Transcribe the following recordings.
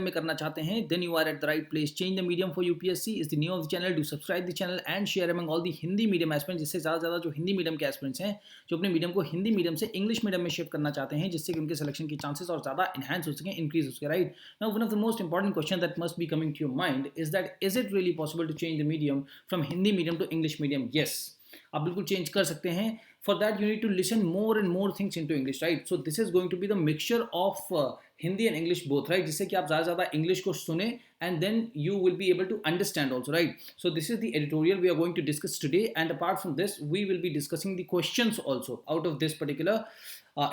में करना चाहते हैं, then you are at the right place. Change the medium for UPSC is the name of the channel. Do subscribe the channel and share among all the Hindi medium aspirants, जिससे ज़्यादा से ज़्यादा जो Hindi medium के एस्पिरेंट्स हैं जो अपने medium को हिंदी मीडियम से इंग्लिश मीडियम में शिफ्ट करना चाहते हैं, जिससे कि उनके सिलेक्शन की चांसेस और ज़्यादा इनहेंस हो सकें, इंक्रीज हो सके. Right now one of the most important question that must be coming to your mind is that is it really possible to change the medium from Hindi medium to English medium? Yes, आप बिल्कुल change कर सकते हैं. For that you need to listen more and more things into English, right? So this is going to be the mixture of Hindi and English both, right? जिससे कि आप ज़्यादा ज़्यादा English को सुने and then you will be able to understand also, right? So this is the editorial we are going to discuss today, and apart from this we will be discussing the questions also out of this particular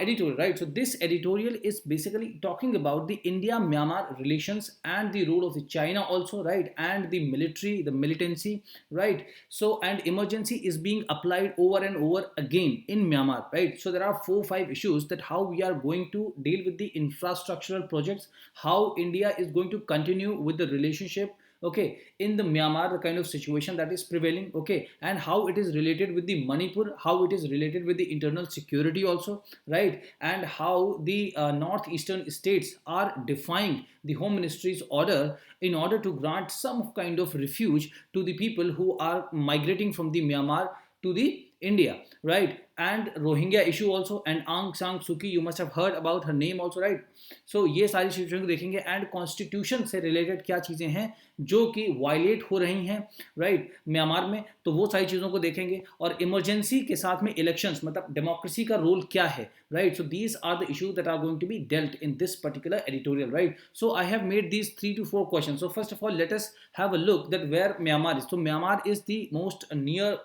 editorial, right? So this editorial is basically talking about the India-Myanmar relations and the role of the China also, right? And the military, the militancy, right? So and emergency is being applied over and over again in Myanmar, right? So there are 4-5 issues that how we are going to deal with the infrastructural projects, how India is going to continue with the relationship, okay, in the Myanmar, the kind of situation that is prevailing, okay, and how it is related with the Manipur, how it is related with the internal security also, right, and how the northeastern states are defying the Home Ministry's order in order to grant some kind of refuge to the people who are migrating from the Myanmar to the India, right? And Rohingya issue also, and Aung San Suu Kyi, you must have heard about her name also, right? So ये सारी चीज़ों को देखेंगे, and constitution से related क्या चीज़ें हैं जो कि वायलेट हो रही हैं, राइट, म्यांमार में, तो वो सारी चीज़ों को देखेंगे. और इमरजेंसी के साथ में इलेक्शंस, मतलब डेमोक्रेसी का रोल क्या है, right? So these are the issues that are going to be dealt in this particular editorial, right? So I have made these 3 to 4 question. So first of all let us have a look that where Myanmar is. तो Myanmar is the most near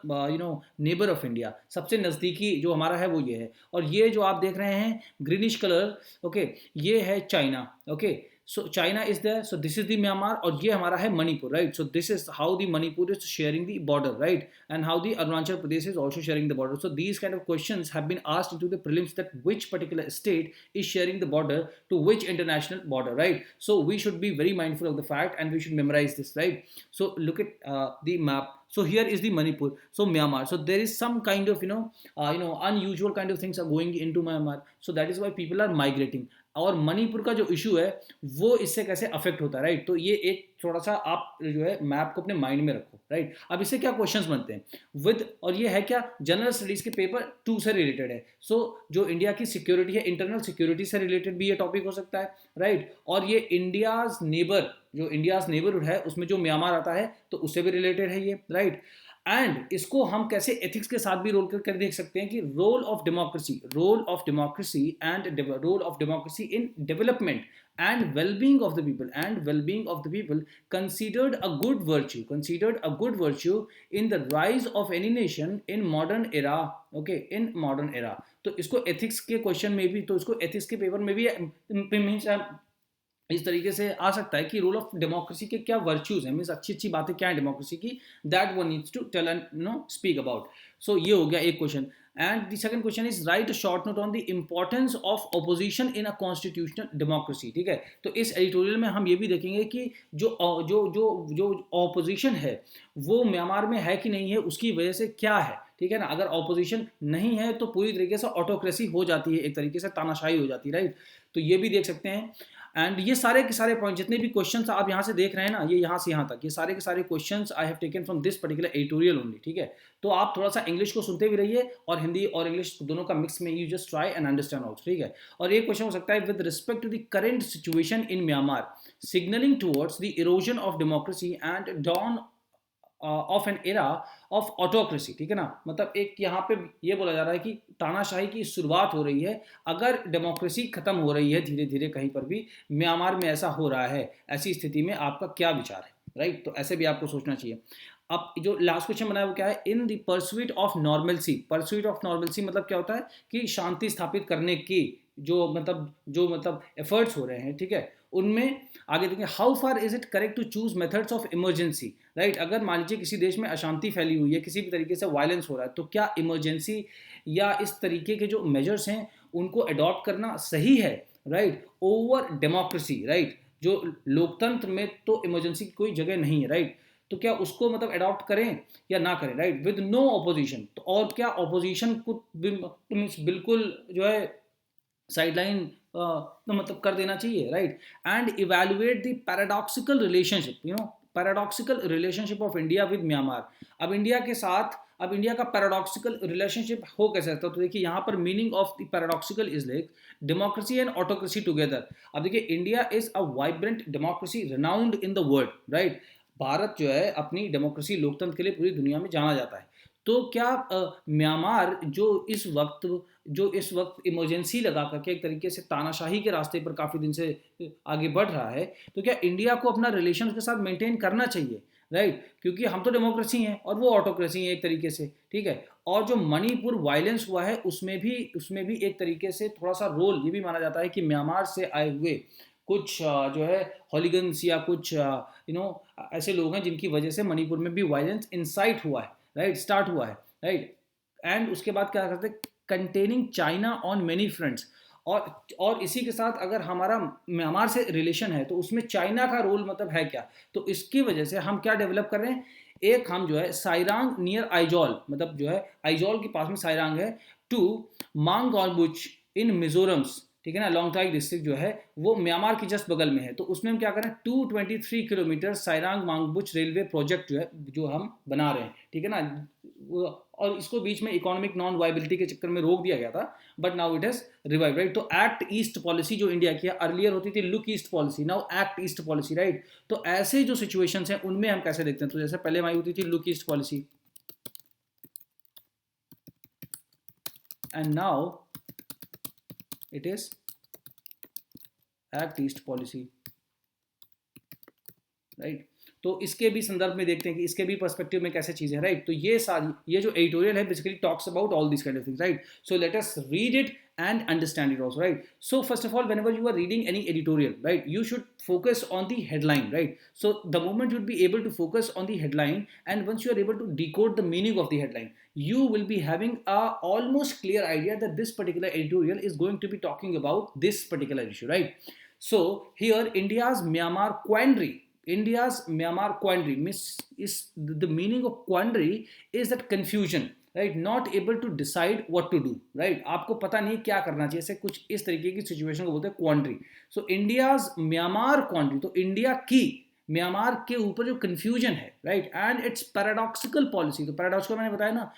neighbour of India. सबसे नज़दीकी जो हमारा है वो ये है, और ये जो आप देख रहे हैं ग्रीनिश कलर, ओके, ये है China, okay. So China is there, so this is the Myanmar, और ये हमारा है Manipur, right? So this is how the Manipur is sharing the border, right? And how the Arunachal Pradesh is also sharing the border. So these kind of questions have been asked into the prelims, that which particular state is sharing the border to which international border, right? So we should be very mindful of the fact, and we should memorize this, right? So look at the map. So here is the Manipur, so Myanmar. So there is some kind of unusual kind of things are going into Myanmar. So that is why people are migrating. और मणिपुर का जो issue है वो इससे कैसे affect होता है, right? तो ये एक थोड़ा सा आप जो है मैप को अपने माइंड में रखो, राइट? अब इससे क्या क्वेश्चंस बनते हैं विद, और ये है क्या, जनरल स्टडीज के पेपर 2 से रिलेटेड है. सो जो इंडिया की सिक्योरिटी है, इंटरनल सिक्योरिटी से रिलेटेड भी ये टॉपिक हो सकता है, राइट? और ये इंडियाज नेबर, जो इंडियाज नेबरहुड है उसमें जो म्यांमार आता है तो उससे भी रिलेटेड है ये, राइट? एंड इसको हम कैसे एथिक्स के साथ भी रोल कर देख सकते हैं कि role of democracy and role of democracy in development and well-being of the people considered a good virtue in the rise of any nation in modern era, okay, in modern era. तो इसको ethics के question में भी, तो इसको ethics के paper में भी इस तरीके से आ सकता है कि रोल ऑफ डेमोक्रेसी के क्या वर्च्यूज हैं, मीन्स अच्छी अच्छी बातें क्या है डेमोक्रेसी की, that one needs to tell and speak about. सो ये हो गया एक क्वेश्चन. And the second question is write a short note on the importance of opposition in a constitutional democracy. ठीक है, तो इस एडिटोरियल में हम ये भी देखेंगे कि जो ऑपोजिशन है वो म्यांमार में है कि नहीं है, उसकी वजह से क्या है, ठीक है ना? अगर ऑपोजिशन नहीं है तो पूरी तरीके से ऑटोक्रेसी हो जाती है, एक तरीके से तानाशाही हो जाती है, राइट? तो ये भी देख सकते हैं. एंड ये सारे के सारे पॉइंट, जितने भी क्वेश्चंस आप यहाँ से देख रहे हैं ना, ये यहाँ से यहाँ तक, ये सारे के सारे questions I have taken from this particular editorial only. ठीक है, तो आप थोड़ा सा इंग्लिश को सुनते भी रहिए, और हिंदी और इंग्लिश दोनों का मिक्स में you just try and understand out. ठीक है, और एक क्वेश्चन हो सकता है with respect to the current situation in Myanmar signalling towards the erosion of democracy and dawn of an era of autocracy. ठीक है ना, मतलब एक यहाँ पे ये बोला जा रहा है कि तानाशाही की शुरुआत हो रही है, अगर डेमोक्रेसी खत्म हो रही है धीरे धीरे कहीं पर भी, म्यांमार में ऐसा हो रहा है, ऐसी स्थिति में आपका क्या विचार है, राइट? तो ऐसे भी आपको सोचना चाहिए. अब जो लास्ट क्वेश्चन बना है वो क्या है, in the pursuit of normalcy मतलब क्या होता है कि शांति स्थापित करने की जो मतलब एफर्ट्स हो रहे हैं, ठीक है, उनमें आगे देखें, how far is it correct to choose methods of emergency, right? अगर मान लीजिए किसी देश में अशांति फैली हुई है, किसी भी तरीके से वायलेंस हो रहा है, तो क्या इमरजेंसी या इस तरीके के जो मेजर्स हैं उनको अडॉप्ट करना सही है, राइट, ओवर डेमोक्रेसी, राइट? जो लोकतंत्र में तो इमरजेंसी की कोई जगह नहीं है, राइट? तो क्या उसको मतलब अडॉप्ट करें या ना करें, राइट, विद नो ऑपोजिशन? तो और क्या ऑपोजिशन को बिल्कुल जो है साइडलाइन तो मतलब कर देना चाहिए, right. And evaluate the paradoxical relationship, paradoxical relationship of India with Myanmar. अब इंडिया का पैराडॉक्सिकल रिलेशनशिप हो कैसे सकता है? तो देखिए यहाँ पर meaning of the paradoxical is like democracy and autocracy together. अब देखिए India is a vibrant democracy renowned in the world, right. Bharat जो है अपनी डेमोक्रेसी लोकतंत्र के लिए पूरी दुनिया में जाना जाता है। तो क्या म्यांमार जो इस वक्त इमरजेंसी लगा करके एक तरीके से तानाशाही के रास्ते पर काफ़ी दिन से आगे बढ़ रहा है, तो क्या इंडिया को अपना रिलेशन के साथ मेंटेन करना चाहिए, राइट। क्योंकि हम तो डेमोक्रेसी हैं और वो ऑटोक्रेसी है एक तरीके से, ठीक है। और जो मणिपुर वायलेंस हुआ है उसमें भी एक तरीके से थोड़ा सा रोल ये भी माना जाता है कि म्यांमार से आए हुए कुछ जो है हॉलीगन्स या कुछ ऐसे लोग हैं जिनकी वजह से मणिपुर में भी वायलेंस इंसाइट हुआ है, राइट, स्टार्ट हुआ है, राइट। एंड उसके बाद क्या करते हैं, containing China on many fronts. और इसी के साथ अगर हमारा म्यांमार से रिलेशन है तो उसमें चाइना का रोल मतलब है क्या? तो इसकी वजह से हम क्या डेवलप कर रहे हैं, एक हम जो है साइरांग नियर आइजॉल, मतलब जो है आइजॉल के पास में साइरांग है, टू मांगॉलबुच इन मिजोरम्स, ठीक है ना, लोंगथाई डिस्ट्रिक्ट जो है वो म्यांमार की जस्ट बगल में है। तो उसमें हम क्या करें, 223 किलोमीटर साइरांग मांगबुच रेलवे प्रोजेक्ट जो हम बना रहे हैं, ठीक है ना। और इसको बीच में इकोनॉमिक नॉन वायबिलिटी के चक्कर में रोक दिया गया था, but now it has revive, right. तो एक्ट ईस्ट पॉलिसी जो इंडिया की अर्लियर होती थी look east policy, now act east policy, right. तो ऐसे जो सिचुएशंस हैं उनमें हम कैसे देखते हैं, तो जैसे पहले हमारी होती थी look east policy, and now it is act east policy, right. तो इसके भी संदर्भ में देखते हैं कि इसके भी पर्सपेक्टिव में कैसे चीजें हैं, राइट। तो ये जो एडिटोरियल है basically talks about all this kind of things, right. So let us read it and understand it also, right? So first of all, whenever you are reading any editorial, right, you should focus on the headline, right? So the moment you'd be able to focus on the headline, and once you are able to decode the meaning of the headline, you will be having a almost clear idea that this particular editorial is going to be talking about this particular issue, right? So here India's Myanmar quandary is the meaning of quandary is that confusion, right, not able to decide what to do, right। आपको पता नहीं क्या करना चाहिए, ऐसे कुछ इस तरीके की सिचुएशन को बोलते हैं क्वांड्री। सो इंडियाज म्यांमार क्वांड्री, तो इंडिया की म्यांमार के ऊपर जो कंफ्यूजन है, right, and it's paradoxical policy. तो पैराडॉक्सिकल मैंने बताया ना,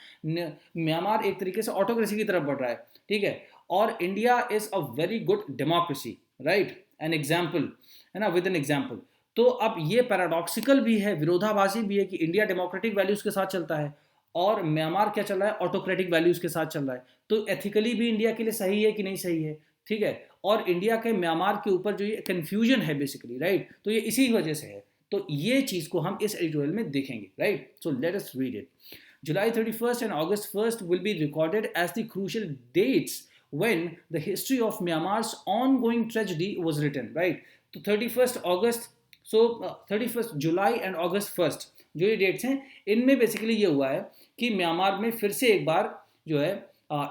म्यांमार एक तरीके से ऑटोक्रेसी की तरफ बढ़ रहा है, ठीक है, और India is a very good democracy, right, an example है ना, विद एन एग्जाम्पल। तो अब ये पैराडॉक्सिकल भी है, विरोधाभासी भी है कि इंडिया डेमोक्रेटिक वैल्यूज के साथ चलता है और म्यांमार क्या चल रहा है, ऑटोक्रेटिक वैल्यूज के साथ चल रहा है। तो एथिकली भी इंडिया के लिए सही है कि नहीं सही है, ठीक है। और इंडिया के म्यांमार के ऊपर जो ये कंफ्यूजन है बेसिकली, राइट, तो ये इसी वजह से है। तो ये चीज को हम इस एडिटोरियल में देखेंगे, right. So let us read it. July 31st and August 1st will be recorded as the crucial dates when the history of Myanmar's ongoing tragedy was written, right? तो 31st August, so 31st July and August 1st जो ये dates हैं, इनमें basically ये हुआ है कि Myanmar में फिर से एक बार जो है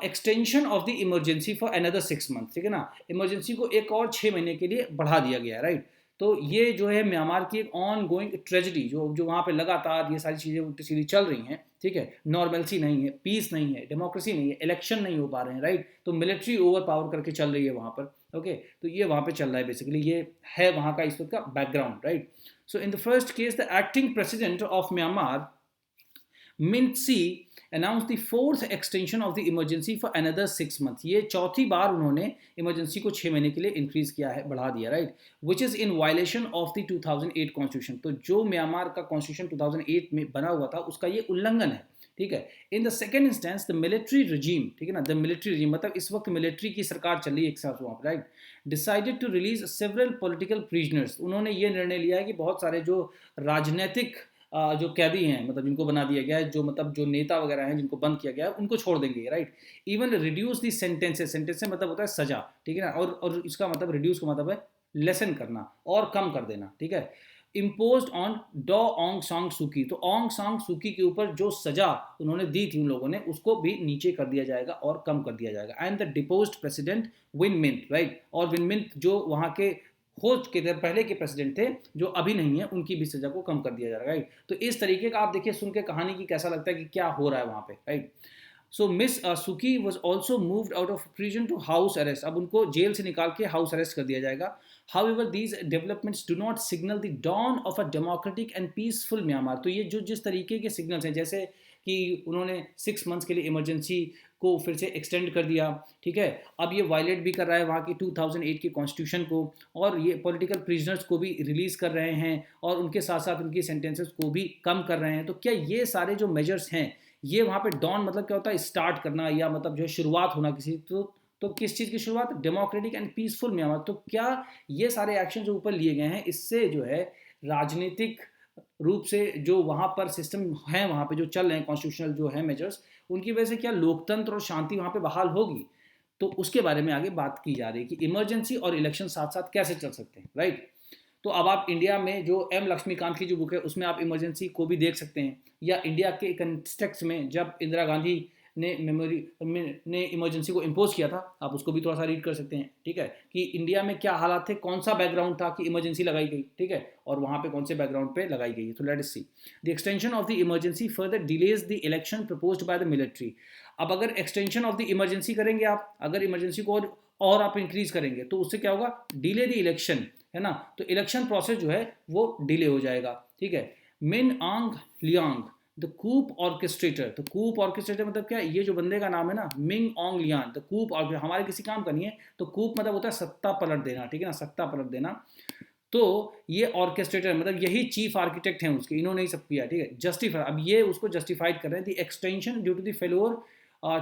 extension of the emergency for another 6 month, ठीक है ना, इमरजेंसी को एक और 6 महीने के लिए बढ़ा दिया गया है, राइट। तो ये जो है म्यांमार की एक ऑन गोइंग ट्रेजिडी जो वहाँ पे लगातार ये सारी चीज़ें उल्टी सीधी चल रही हैं, ठीक है, नॉर्मलसी नहीं है, पीस नहीं है, डेमोक्रेसी नहीं है, इलेक्शन नहीं हो पा रहे हैं, राइट। तो मिलिट्री ओवर पावर करके चल रही है वहाँ पर, ओके। तो ये वहाँ पे चल रहा है बेसिकली, ये है वहाँ का इस वक्त का background, right. So in the first case the acting president of Myanmar Mint C announced the fourth extension of the emergency for another 6 months। ये चौथी बार उन्होंने इमरजेंसी को 6 महीने के लिए इंक्रीज किया है, बढ़ा दिया, right, which is in violation of the 2008 constitution. तो जो म्यांमार का कॉन्स्टिट्यूशन 2008 में बना हुआ था उसका ये उल्लंघन है, ठीक है। In the second instance the military regime, ठीक है ना, द मिलिट्री रजीम मतलब इस वक्त मिलिट्री की सरकार चल रही है एक साथ वहाँ पर, right, decided to release several political prisoners. उन्होंने ये निर्णय लिया है कि बहुत सारे जो राजनीतिक जो कैदी हैं, मतलब जिनको बना दिया गया है, जो मतलब जो नेता वगैरह हैं जिनको बंद किया गया है उनको छोड़ देंगे, right. Even reduce the sentences, sentence से मतलब होता है सजा, ठीक है ना, और इसका मतलब रिड्यूस का मतलब है लेसन करना और कम कर देना, ठीक है। इम्पोज ऑन डॉ ऑंग सांग सूकी, तो ऑंग सांग सूकी के ऊपर जो सजा उन्होंने दी थी उन लोगों ने उसको भी नीचे कर दिया जाएगा और कम कर दिया जाएगा। And the deposed president Win Myint, right, और विन मिंट जो वहाँ के हो चुके थे, पहले के प्रेसिडेंट थे जो अभी नहीं है, उनकी भी सजा को कम कर दिया जा रहा है, राइट। तो इस तरीके का आप देखिए सुन के कहानी की कैसा लगता है कि क्या हो रहा है वहाँ पे, right. So Miss Suu Kyi was also moved out of prison to house arrest, अब उनको जेल से निकाल के हाउस अरेस्ट कर दिया जाएगा. However, these developments do not signal the dawn of a democratic and peaceful Myanmar. तो ये जो जिस तरीके के सिग्नल्स हैं, जैसे कि उन्होंने 6 मंथ्स के लिए इमरजेंसी को फिर से एक्सटेंड कर दिया, ठीक है, अब ये वायलेट भी कर रहा है वहाँ की 2008 के कॉन्स्टिट्यूशन को, और ये पॉलिटिकल प्रिजनर्स को भी रिलीज़ कर रहे हैं, और उनके साथ साथ उनकी सेंटेंसेस को भी कम कर रहे हैं. तो क्या ये सारे जो मेजर्स हैं, ये वहाँ पे डॉन मतलब क्या होता है, स्टार्ट करना, या मतलब जो शुरुआत होना किसी, तो किस चीज़ की शुरुआत, डेमोक्रेटिक एंड पीसफुल म्यांमार. तो क्या ये सारे एक्शन जो ऊपर लिए गए हैं, इससे जो है राजनीतिक रूप से जो वहाँ पर सिस्टम है, वहाँ पे जो चल रहे हैं कॉन्स्टिट्यूशनल जो है मेजर्स, उनकी वजह से क्या लोकतंत्र और शांति वहाँ पे बहाल होगी. तो उसके बारे में आगे बात की जा रही है कि इमरजेंसी और इलेक्शन साथ साथ कैसे चल सकते हैं, राइट. तो अब आप इंडिया में जो एम लक्ष्मीकांत की जो बुक है उसमें आप इमरजेंसी को भी देख सकते हैं, या इंडिया के कंटेक्स्ट में जब इंदिरा गांधी ने इमरजेंसी को इम्पोज किया था, आप उसको भी थोड़ा सा रीड कर सकते हैं, ठीक है, कि इंडिया में क्या हालात थे, कौन सा बैकग्राउंड था कि इमरजेंसी लगाई गई, ठीक है, और वहाँ पे कौन से बैकग्राउंड पे लगाई गई है. तो let us see. The extension of the emergency further delays the election proposed by the military. अब अगर एक्सटेंशन ऑफ द इमरजेंसी करेंगे आप, अगर इमरजेंसी को और आप इंक्रीज करेंगे, तो उससे क्या होगा, डिले द इलेक्शन, है ना. तो इलेक्शन प्रोसेस जो है वो डिले हो जाएगा, ठीक है. मिन आंग लियांग द कूप ऑर्केस्ट्रेटर. तो कूप ऑर्केस्ट्रेटर मतलब क्या है, ये जो बंदे का नाम है ना, Min Aung Hlaing, the coup orchestrator, हमारे किसी काम का नहीं है. तो कूप मतलब होता है सत्ता पलट देना, ठीक है ना, सत्ता पलट देना. तो ये ऑर्केस्ट्रेटर मतलब यही चीफ आर्किटेक्ट हैं उसके, इन्होंने ही सब किया, ठीक है. जस्टिफाई, अब ये उसको जस्टिफाइड कर रहे हैं, the extension due to the failure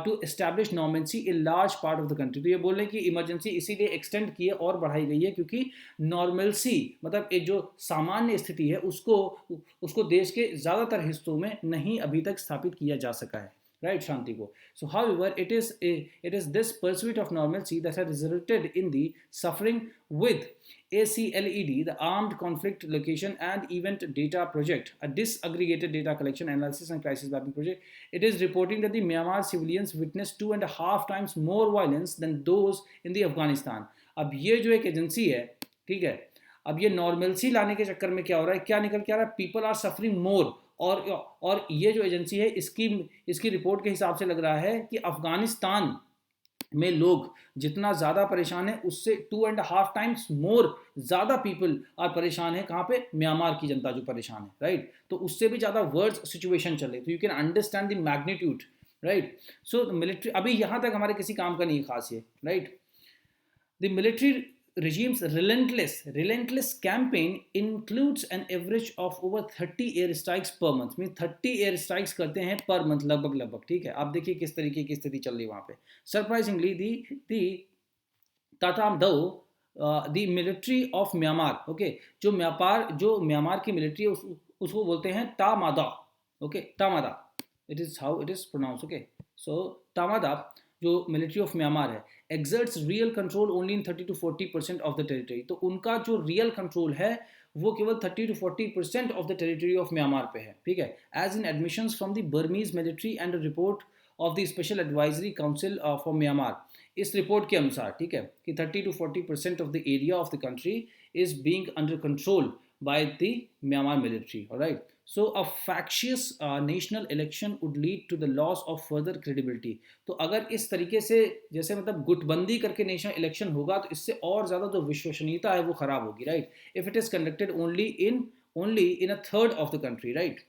to establish normalcy in large part of the country. तो ये बोल रहे हैं कि इमरजेंसी इसीलिए एक्सटेंड की है और बढ़ाई गई है क्योंकि नॉर्मलसी मतलब एक जो सामान्य स्थिति है उसको उसको देश के ज़्यादातर हिस्सों में नहीं अभी तक स्थापित किया जा सका है, राइट, शांति को. सो however it is this pursuit of normalcy that has resulted in the suffering with ACLED, the Armed Conflict Location and Event Data Project, a disaggregated data collection, analysis and crisis mapping project. It is reporting that the Myanmar civilians witnessed 2.5 times more violence than those in the Afghanistan. अब ये जो एक agency है, ठीक है, अब ये normalcy लाने के चक्कर में क्या हो रहा है, क्या निकल के आ रहा है, पीपल आर सफरिंग मोर. और ये जो एजेंसी है इसकी रिपोर्ट के हिसाब से लग रहा है कि अफगानिस्तान में लोग जितना ज़्यादा परेशान है उससे 2.5 टाइम्स मोर ज़्यादा पीपल आर परेशान है. कहाँ पे, म्यांमार की जनता जो परेशान है, राइट. तो उससे भी ज़्यादा वर्स्ट सिचुएशन चल रही. तो you can understand the magnitude, right. So military अभी यहाँ तक हमारे किसी काम का नहीं खास है, right. The military regime's relentless campaign includes an average of over 30 air strikes per month. Mean 30 air strikes करते हैं पर मंथ लगभग, ठीक है. आप देखिए किस तरीके की स्थिति चल रही है वहाँ पे. Surprisingly the Tatmadaw the military of Myanmar, okay, जो म्यांमार की मिलिट्री है उसको बोलते हैं Tatmadaw, okay, Tatmadaw, it is how it is pronounce, okay. So Tatmadaw जो मिलिट्री ऑफ म्यांमार है, exerts real control only in 30 to 40% of the territory. तो उनका जो रियल कंट्रोल है वो केवल 30 to 40% of the territory of Myanmar पे है, ठीक है. As in admissions from the Burmese military and report of the special advisory council for Myanmar. इस रिपोर्ट के अनुसार, ठीक है, कि 30 to 40% of the area of the country is being under control by the Myanmar military. All right. So a factious national election would lead to the loss of further credibility. तो अगर इस तरीके से जैसे मतलब गुटबंदी करके नेशनल इलेक्शन होगा तो इससे और ज़्यादा जो विश्वसनीयता है वो खराब होगी, right. If it is conducted only in a third of the country, right.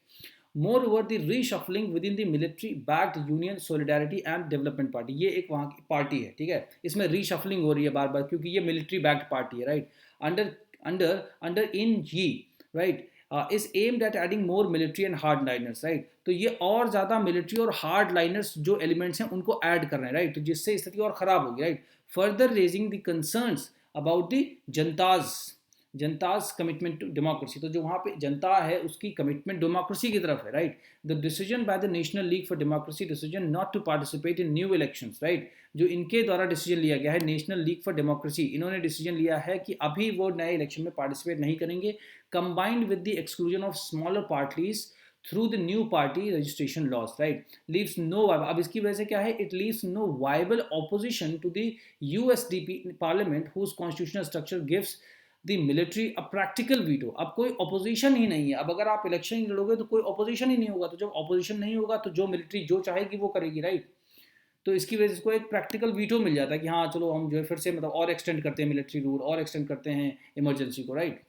Moreover, the reshuffling within the military backed Union Solidarity and Development Party, ये एक वहाँ की पार्टी है, ठीक है, इसमें रीशफलिंग हो रही है बार बार क्योंकि ये मिलिट्री बैक्ड पार्टी है, right. under in G, right, is aimed at adding more military and hardliners, right. तो ये और ज़्यादा मिलिट्री और हार्डलाइनर्स जो एलिमेंट्स हैं उनको ऐड कर रहे हैं, राइट. तो जिससे स्थिति और ख़राब होगी, right. Further raising the concerns about the junta's commitment to democracy. तो जो वहाँ पे जनता है उसकी कमिटमेंट डेमोक्रेसी की तरफ है, right. The decision by the national league for democracy decision not to participate in new elections, right. जो इनके द्वारा डिसीजन लिया गया है, नेशनल लीग फॉर डेमोक्रेसी, इन्होंने डिसीजन लिया है कि अभी वो नए इलेक्शन में पार्टिसिपेट नहीं करेंगे, combined with the exclusion of smaller parties through the new party registration laws, right. Leaves no, अब इसकी वजह से क्या है, it leaves no viable opposition to the USDP parliament whose constitutional structure gives the military a practical veto. अब कोई opposition ही नहीं है. अब अगर आप इलेक्शन लड़ोगे तो कोई ऑपोजिशन ही नहीं होगा. तो जब ऑपोजिशन नहीं होगा तो जो मिलिट्री जो चाहेगी वो करेगी, राइट. तो इसकी वजह से इसको एक प्रैक्टिकल वीटो मिल जाता है कि हाँ चलो हम जो है फिर से मतलब और एक्सटेंड करते हैं मिलिट्री रूल, और एक्सटेंड करते हैं इमरजेंसी को, राइट।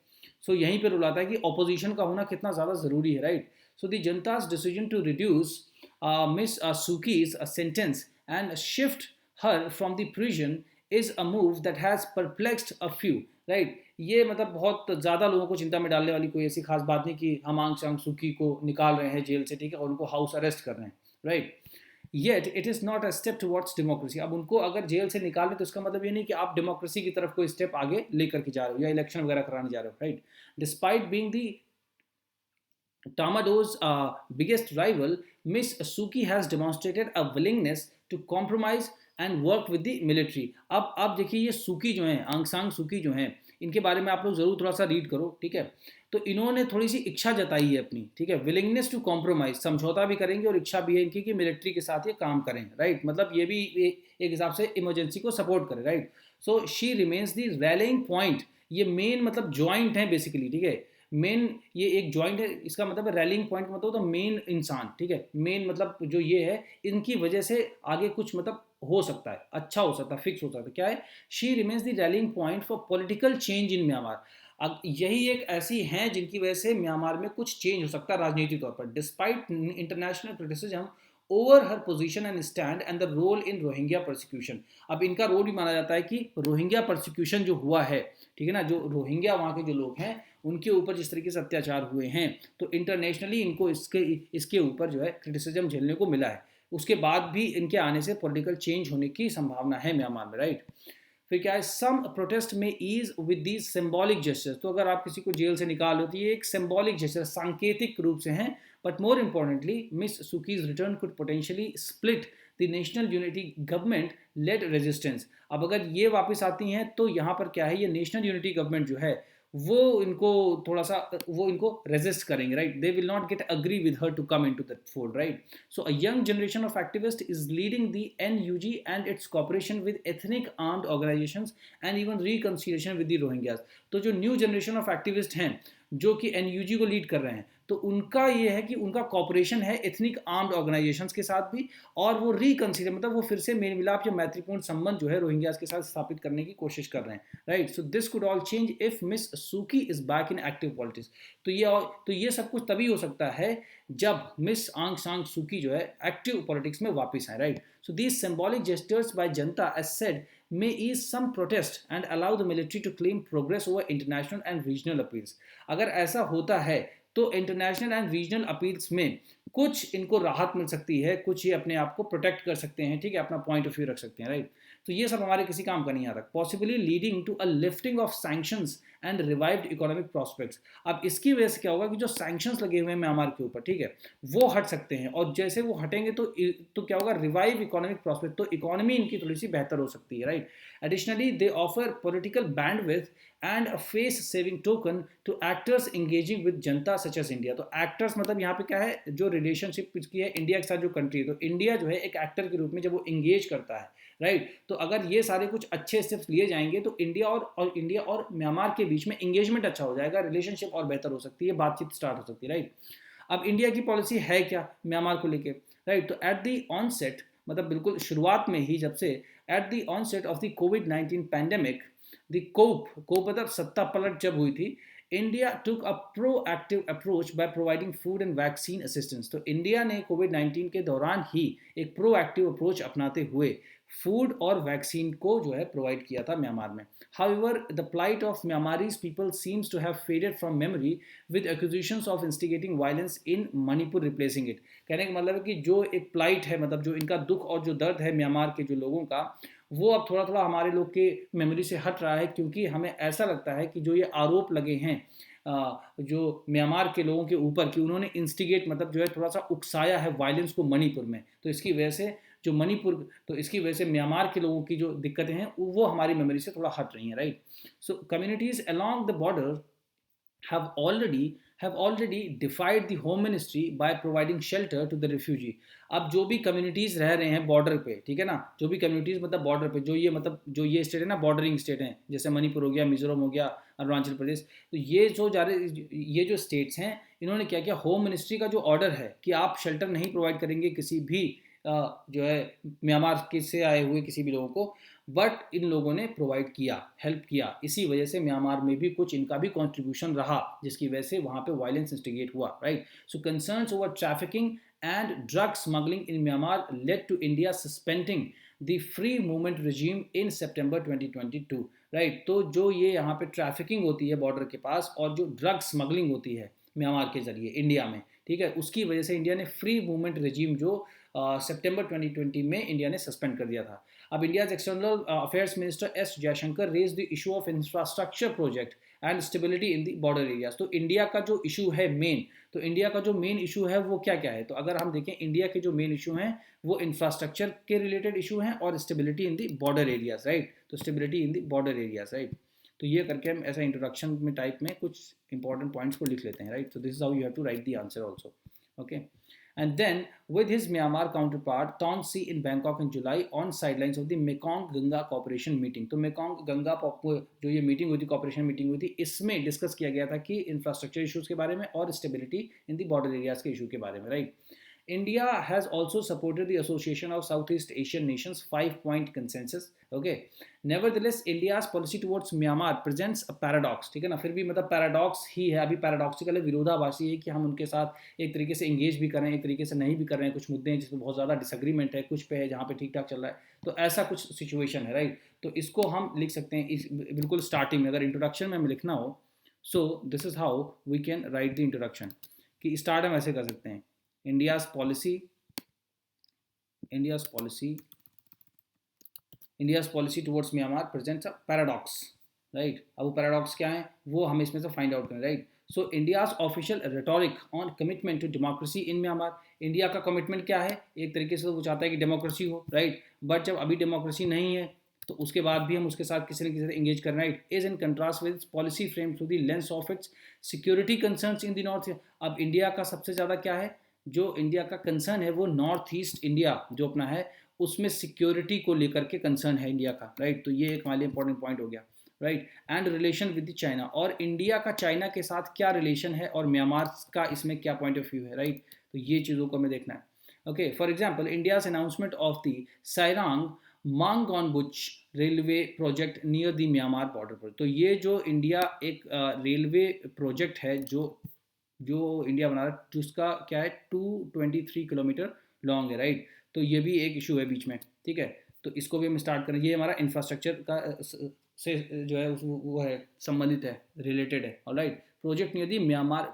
सो यहीं पर रूल आता है कि ऑपोजिशन का होना कितना ज़्यादा ज़रूरी है, right. So the junta's decision to reduce Miss Suki's sentence and shift her from the prison is a move that has perplexed a few, right। ये मतलब बहुत ज़्यादा लोगों को चिंता में डालने वाली कोई ऐसी खास बात नहीं कि हम आंग सांग सुकी को निकाल रहे हैं जेल से, ठीक है, और उनको हाउस अरेस्ट कर रहे हैं, right. Yet it is not a step towards democracy. अब उनको अगर जेल से निकाल रहे तो इसका मतलब ये नहीं कि आप डेमोक्रेसी की तरफ कोई स्टेप आगे लेकर के जा रहे हो या इलेक्शन वगैरह कराने जा रहे हो, right. Despite being the Tamado's biggest rival, Miss Suki has demonstrated a willingness to compromise and work with the military. अब देखिए ये सुकी जो हैं, आंग सांग सुकी जो हैं, इनके बारे में आप लोग ज़रूर थोड़ा सा रीड करो, ठीक है। तो इन्होंने थोड़ी सी इच्छा जताई है अपनी, ठीक है, विलिंगनेस टू कॉम्प्रोमाइज, समझौता भी करेंगे और इच्छा भी है इनकी कि मिलिट्री के साथ ये काम करें, राइट। मतलब ये भी एक हिसाब से इमरजेंसी को सपोर्ट करें, right. So she remains the railing point. ये मेन मतलब ज्वाइंट है बेसिकली, ठीक है। मेन ये एक जॉइंट है, इसका मतलब है रैलिंग पॉइंट मतलब तो मेन इंसान, ठीक है। मेन मतलब जो ये है, इनकी वजह से आगे कुछ मतलब हो सकता है, अच्छा हो सकता है, फिक्स हो सकता है। क्या है? She remains the railing point for political change in Myanmar. अब यही एक ऐसी हैं जिनकी वजह से म्यांमार में कुछ चेंज हो सकता है राजनीतिक तौर पर, despite international criticism over her position and stand and the role in Rohingya prosecution. अब इनका रोल भी माना जाता है कि रोहिंग्या प्रोसिक्यूशन जो हुआ है, ठीक है ना, जो रोहिंग्या वहाँ के जो लोग हैं उनके ऊपर जिस तरीके से अत्याचार हुए हैं, तो इंटरनेशनली इनको इसके ऊपर जो है क्रिटिसिज्म झेलने को मिला है। उसके बाद भी इनके आने से पॉलिटिकल चेंज होने की संभावना है म्यांमार में, राइट। फिर क्या है? सम प्रोटेस्ट में ease with these symbolic gestures. तो अगर आप किसी को जेल से निकाल हो तो ये एक सिंबॉलिक जेस्चर, सांकेतिक रूप से हैं। But more importantly Miss Suu Kyi's return could potentially split the national unity government led resistance. अब अगर ये वापस आती हैं तो यहाँ पर क्या है, ये नेशनल यूनिटी गवर्नमेंट जो है वो इनको थोड़ा सा वो इनको रेजिस्ट करेंगे, right. They will not get agree with her to come into that fold, right. So a young generation of activist is leading the NUG and its cooperation with ethnic armed organisations and even reconciliation with the Rohingyas. तो जो new generation of activist हैं जो कि एनयूजी को lead कर रहे हैं, तो उनका ये है कि उनका कॉपरेशन है एथनिक आर्म्ड ऑर्गेनाइजेशंस के साथ भी, और वो रिकंसिडर मतलब वो फिर से मेल मिलाप या मैत्रीपूर्ण संबंध जो है रोहिंग्यास के साथ स्थापित करने की कोशिश कर रहे हैं, right. So this could all change if Miss Suu Kyi is back in active politics. तो ये सब कुछ तभी हो सकता है जब मिस आंग सांग सुकी जो है एक्टिव पॉलिटिक्स में वापस आए, right. So these symbolic gestures by junta as said may ease some protest and allow the military to claim progress over international and regional appeals। अगर ऐसा होता है तो इंटरनेशनल एंड रीजनल अपील्स में कुछ इनको राहत मिल सकती है, कुछ ये अपने आप को प्रोटेक्ट कर सकते हैं, ठीक है, अपना पॉइंट ऑफ व्यू रख सकते हैं, राइट। तो ये सब हमारे किसी काम का नहीं आता, possibly leading to a lifting of sanctions and revived economic prospects. अब इसकी वजह से क्या होगा कि जो सैंक्शंस लगे हुए हैं म्यांमार के ऊपर, ठीक है, वो हट सकते हैं, और जैसे वो हटेंगे तो क्या होगा, रिवाइव इकोनॉमिक प्रॉस्पेक्ट, तो इकोनॉमी इनकी थोड़ी सी बेहतर हो सकती है, right. Additionally they offer political bandwidth and a face saving token to actors engaging with junta such as India. तो एक्टर्स मतलब यहाँ पे क्या है, जो रिलेशनशिप की है इंडिया के साथ जो कंट्री है, तो इंडिया जो है एक एक्टर के रूप में जब वो इंगेज करता है, राइट। तो अगर ये सारे कुछ अच्छे स्टेप्स लिए जाएंगे तो इंडिया और म्यांमार के बीच में इंगेजमेंट अच्छा हो जाएगा, रिलेशनशिप और बेहतर हो सकती है, बातचीत स्टार्ट हो सकती है, राइट। अब इंडिया की पॉलिसी है क्या म्यांमार को लेके, राइट। तो एट दी ऑनसेट मतलब बिल्कुल शुरुआत में ही, जब से at the onset of the कोविड-19 पैंडेमिक, द कोप मतलब सत्ता पलट जब हुई थी, India took a proactive approach by providing food and vaccine assistance. तो इंडिया ने कोविड-19 के दौरान ही एक प्रोएक्टिव अप्रोच अपनाते हुए फूड और वैक्सीन को जो है प्रोवाइड किया था म्यांमार में। However, the plight of Myanmarese people seems to have faded from memory with accusations of instigating violence in Manipur replacing it। कहने का मतलब है कि जो एक प्लाइट है, मतलब जो इनका दुख और जो दर्द है म्यांमार के जो लोगों का, वो अब थोड़ा थोड़ा हमारे लोग के मेमोरी से हट रहा है, क्योंकि हमें ऐसा लगता है कि जो ये आरोप लगे हैं जो म्यांमार के लोगों के ऊपर कि उन्होंने इंस्टिगेट मतलब जो है थोड़ा सा उकसाया है वायलेंस को मणिपुर में, तो इसकी वजह से जो मणिपुर, तो इसकी वजह से म्यांमार के लोगों की जो दिक्कतें हैं वो हमारी मेमोरी से थोड़ा हट रही हैं, right. So communities along the border have already have already defied the home ministry by providing shelter to the refugee। अब जो भी कम्युनिटीज़ रह रहे हैं बॉर्डर पे, ठीक है ना, जो भी कम्युनिटीज़ मतलब बॉर्डर पे, जो ये स्टेट है ना, बॉर्डरिंग स्टेट हैं, जैसे मणिपुर हो गया, मिजोरम हो गया, अरुणाचल प्रदेश, तो ये जो स्टेट्स हैं, इन्होंने क्या किया, होम मिनिस्ट्री का जो ऑर्डर है कि आप शेल्टर नहीं प्रोवाइड करेंगे किसी भी जो है म्यांमार के से आए हुए किसी भी लोगों को, बट इन लोगों ने प्रोवाइड किया, हेल्प किया। इसी वजह से म्यांमार में भी कुछ इनका भी कंट्रीब्यूशन रहा, जिसकी वजह से वहाँ पे वायलेंस इंस्टिगेट हुआ, right. So concerns over trafficking and drug smuggling in Myanmar led to India suspending the free movement regime in September 2022, right. तो जो ये यहाँ पे ट्रैफिकिंग होती है बॉर्डर के पास, और जो ड्रग स्मगलिंग होती है म्यांमार के जरिए इंडिया में, ठीक है, उसकी वजह से इंडिया ने फ्री मूवमेंट रिजीम जो सितंबर 2020 में इंडिया ने सस्पेंड कर दिया था। अब India's external affairs minister S Jaishankar raise the issue of infrastructure project and stability in the border areas. तो इंडिया का जो इशू है मेन, तो इंडिया का जो मेन इशू है वो क्या क्या है, तो अगर हम देखें इंडिया के जो मेन इशू हैं वो इंफ्रास्ट्रक्चर के रिलेटेड इशू हैं और stability in the border areas, right. तो stability in the border areas, right. तो ये करके हम ऐसा इंट्रोडक्शन में टाइप में कुछ इंपॉर्टेंट पॉइंट्स को लिख लेते हैं, राइट। तो this is how you have to write the answer also, okay. And then, with his Myanmar counterpart, Ton See in Bangkok in July on sidelines of the Mekong Ganga Cooperation Meeting. तो Mekong Ganga जो ये meeting हुई थी, corporation meeting हुई थी, इसमें discuss किया गया था कि इंफ्रास्ट्रक्चर इशूज़ के बारे में और स्टेबिलिटी इन दी बॉर्डर एरियाज़ के इशू के बारे में, right. India has also supported the Association of Southeast Asian Nations 5-point consensus. Okay. Nevertheless, India's policy towards Myanmar presents a paradox. ठीक है ना, फिर भी मतलब पैराडॉक्स ही है, अभी पैराडॉक्सिकल है, विरोधाभासी है कि हम उनके साथ एक तरीके से इंगेज भी कर रहे हैं, एक तरीके से नहीं भी कर रहे हैं। कुछ मुद्दे हैं जिसमें बहुत ज़्यादा डिसएग्रीमेंट है, कुछ पे है जहाँ पे ठीक ठाक चल रहा है, तो ऐसा कुछ सिचुएशन है, राइट। तो इसको हम लिख सकते हैं इस बिल्कुल स्टार्टिंग में, अगर इंट्रोडक्शन में हमें लिखना हो, so this is how we can write the introduction, कि स्टार्ट हम ऐसे कर सकते हैं, India's policy towards Myanmar presents a paradox, right। अब वो पैराडॉक्स क्या है वो हम इसमें से फाइंड आउट करें, right. So India's official rhetoric on commitment to democracy in Myanmar, India का कमिटमेंट क्या है, एक तरीके से तो वो चाहता है कि डेमोक्रेसी हो, राइट। बट जब अभी डेमोक्रेसी नहीं है तो उसके बाद भी हम उसके साथ किसी न किसी से एंगेज करना, right. Is in contrast with policy frame through the lens of its security concerns in the north. अब इंडिया का सबसे ज़्यादा क्या है, जो इंडिया का कंसर्न है वो नॉर्थ ईस्ट इंडिया जो अपना है उसमें सिक्योरिटी को लेकर के कंसर्न है इंडिया का, राइट। तो ये एक हमारे लिए इंपॉर्टेंट पॉइंट हो गया, right. And relation with China, और इंडिया का चाइना के साथ क्या रिलेशन है और म्यांमार का इसमें क्या पॉइंट ऑफ व्यू है, राइट। तो ये चीज़ों को हमें देखना है, okay. For example, India's announcement of the Sairang Hmawngbuchhuah railway project near the Myanmar border पर। तो ये जो इंडिया एक रेलवे प्रोजेक्ट है जो इंडिया बना रहा है, जिसका क्या है 223 किलोमीटर लॉन्ग है, राइट। तो ये भी एक इशू है बीच में, ठीक है। तो इसको भी हम स्टार्ट करें, ये हमारा इंफ्रास्ट्रक्चर का से जो है वो है संबंधित है, रिलेटेड है, alright. Project near the Myanmar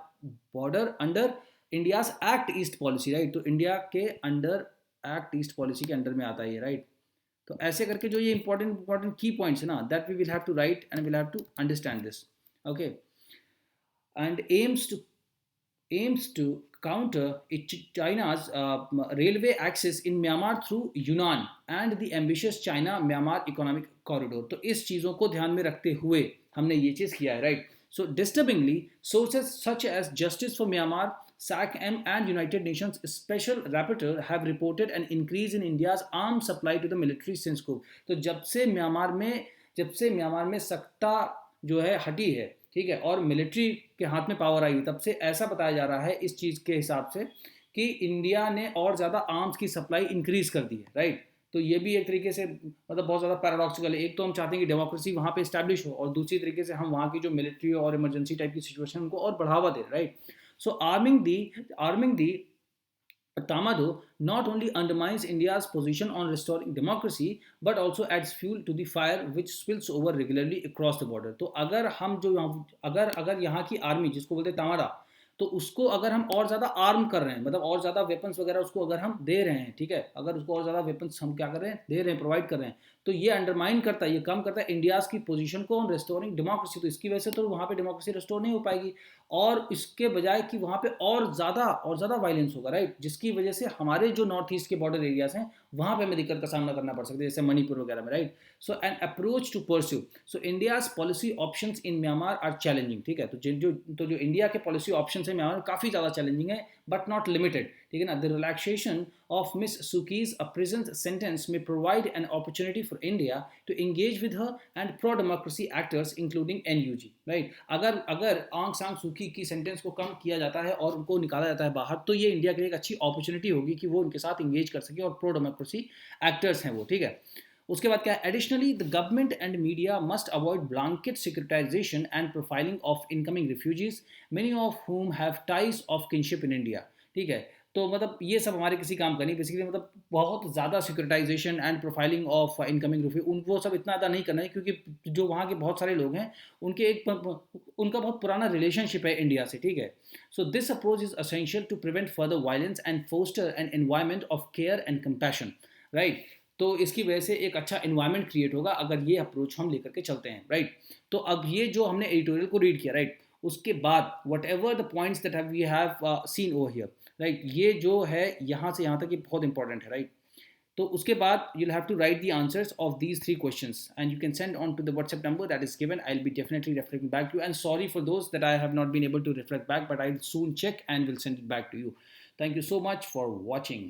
border under India's act east policy, right. तो इंडिया के अंडर एक्ट ईस्ट पॉलिसी के अंडर में आता है ये, राइट। तो ऐसे करके जो ये इंपॉर्टेंट की पॉइंट्स है ना, that we will have to write and will have to understand this, okay. And aims to counter China's railway access in Myanmar through Yunnan and the ambitious China-Myanmar economic corridor. तो इस चीज़ों को ध्यान में रखते हुए हमने ये चीज़ किया है, right. So disturbingly, sources such as Justice for Myanmar, SAC-M and United Nations Special Rapporteur have reported an increase in India's arms supply to the military since coup. तो जब से म्यांमार में सत्ता जो है हटी है, ठीक है, और मिलिट्री के हाथ में पावर आई, तब से ऐसा बताया जा रहा है इस चीज़ के हिसाब से कि इंडिया ने और ज़्यादा आर्म्स की सप्लाई इंक्रीज़ कर दी है, राइट। तो ये भी एक तरीके से मतलब बहुत ज़्यादा पैराडॉक्सिकल है। एक तो हम चाहते हैं कि डेमोक्रेसी वहाँ पे इस्टेब्लिश हो, और दूसरी तरीके से हम वहाँ की जो मिलिट्री और इमरजेंसी टाइप की सिचुएशन उनको और बढ़ावा दें, right. So arming the Tamado not only undermines India's position on restoring democracy but also adds fuel to the fire which spills over regularly across the border. तो अगर हम जो अगर यहाँ की आर्मी जिसको बोलते हैं तामाडा, तो उसको अगर हम और ज़्यादा आर्म कर रहे हैं, मतलब और ज़्यादा वेपन्स वगैरह उसको अगर हम दे रहे हैं, ठीक है, अगर उसको और ज़्यादा वेपन्स हम क्या कर रहे हैं, दे रहे हैं, प्रोवाइड कर रहे हैं, तो ये अंडरमाइन करता है, ये कम करता है इंडियाज़ की पोजीशन को ऑन रेस्टोरिंग डेमोक्रेसी। तो इसकी वजह से तो वहाँ पे डेमोक्रेसी रेस्टोर नहीं हो पाएगी, और इसके बजाय कि वहाँ पे और ज़्यादा वायलेंस होगा, राइट, जिसकी वजह से हमारे जो नॉर्थ ईस्ट के बॉर्डर एरियाज हैं वहाँ पे हमें दिक्कत का सामना करना पड़ सकता है, जैसे मणिपुर वगैरह में, right. So an approach to pursue, so India's policy options in Myanmar are challenging, ठीक है। तो जो इंडिया के पॉलिसी ऑप्शन है म्यांमार में काफ़ी ज़्यादा चैलेंजिंग है, बट नॉट लिमिटेड, ठीक है ना. The relaxation of Miss Suki's prison sentence may provide an opportunity for India to engage with her and pro-democracy actors including NUG. Right? अगर अगर आंग सांग सूकी की सेंटेंस को कम किया जाता है और उनको निकाला जाता है बाहर, तो ये इंडिया के लिए एक अच्छी अपॉर्चुनिटी होगी कि वो उनके साथ इंगेज कर सके और प्रो डेमोक्रेसी एक्टर्स हैं वो. ठीक है. उसके बाद क्या है, additionally the government and media must avoid blanket securitisation and profiling of incoming refugees, many of whom have ties of kinship in India. ठीक है. तो मतलब ये सब हमारे किसी काम का नहीं, बेसिकली मतलब बहुत ज़्यादा securitisation and profiling of incoming refugee वो सब इतना ज़्यादा नहीं करना है, क्योंकि जो वहाँ के बहुत सारे लोग हैं उनके उनका बहुत पुराना रिलेशनशिप है इंडिया से. ठीक है. So this approach is essential to prevent further violence and foster an environment of care and compassion. Right. तो इसकी वजह से एक अच्छा इन्वायरमेंट क्रिएट होगा अगर ये अप्रोच हम लेकर के चलते हैं. राइट. तो अब ये जो हमने एडिटोरियल को रीड किया, राइट, उसके बाद whatever the points that we have seen over here, right, ये जो है यहाँ से यहाँ तक ये बहुत इंपॉर्टेंट है. राइट. तो उसके बाद you'll have to write the answers of these three questions and you can send on to the WhatsApp number that is given. I'll be definitely reflecting back to you, and sorry for those that I have not been able to reflect back, but I'll soon check and will send it back to you. Thank you so much for watching.